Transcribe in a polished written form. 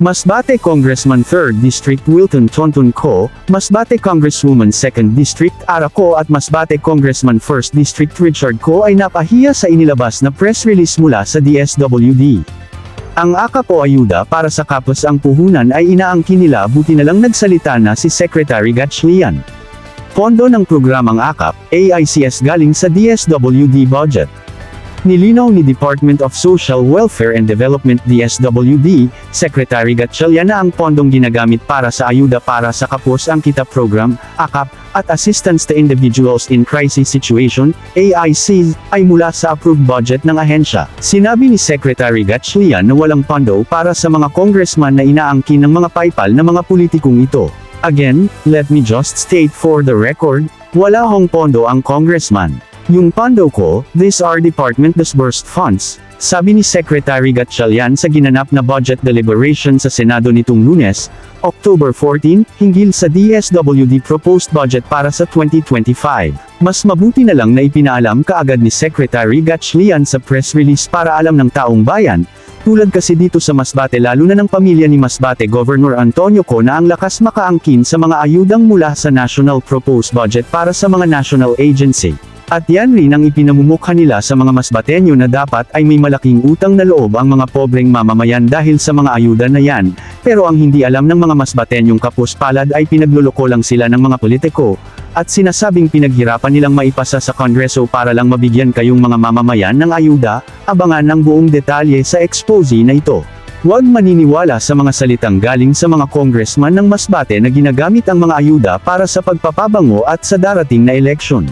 Masbate Congressman 3rd District Wilton Tonton Co., Masbate Congresswoman 2nd District Ara Co. at Masbate Congressman 1st District Richard Co. ay napahiya sa inilabas na press release mula sa DSWD. Ang AKAP o ayuda para sa kapos ang puhunan ay inaangkin nila, buti na lang nagsalita na si Secretary Gatchalian. Pondo ng programang AKAP, AICS galing sa DSWD budget. Nilinaw ni Department of Social Welfare and Development DSWD, Secretary Gatchalian na ang pondong ginagamit para sa ayuda para sa kapos ang kita program, AKAP, at Assistance to Individuals in Crisis Situation, AIC, ay mula sa approved budget ng ahensya. Sinabi ni Secretary Gatchalian na walang pondo para sa mga congressman na inaangkin ng mga paypal na mga politikong ito. Again, let me just state for the record, wala hong pondo ang congressman. Yung pondo ko, these are department disbursed funds, sabi ni Secretary Gatchalian sa ginanap na budget deliberation sa Senado nitong Lunes, October 14, hinggil sa DSWD proposed budget para sa 2025. Mas mabuti na lang na ipinaalam kaagad ni Secretary Gatchalian sa press release para alam ng taong bayan, tulad kasi dito sa Masbate lalo na ng pamilya ni Masbate Governor Antonio Co na ang lakas makaangkin sa mga ayudang mula sa national proposed budget para sa mga national agency. At yan rin ang ipinamumukha nila sa mga Masbateño na dapat ay may malaking utang na loob ang mga pobreng mamamayan dahil sa mga ayuda na yan, pero ang hindi alam ng mga Masbateñong kapuspalad ay pinagluloko lang sila ng mga politiko, at sinasabing pinaghirapan nilang maipasa sa Kongreso para lang mabigyan kayong mga mamamayan ng ayuda. Abangan ang buong detalye sa expose na ito. Huwag maniniwala sa mga salitang galing sa mga congressman ng Masbate na ginagamit ang mga ayuda para sa pagpapabango at sa darating na eleksyon.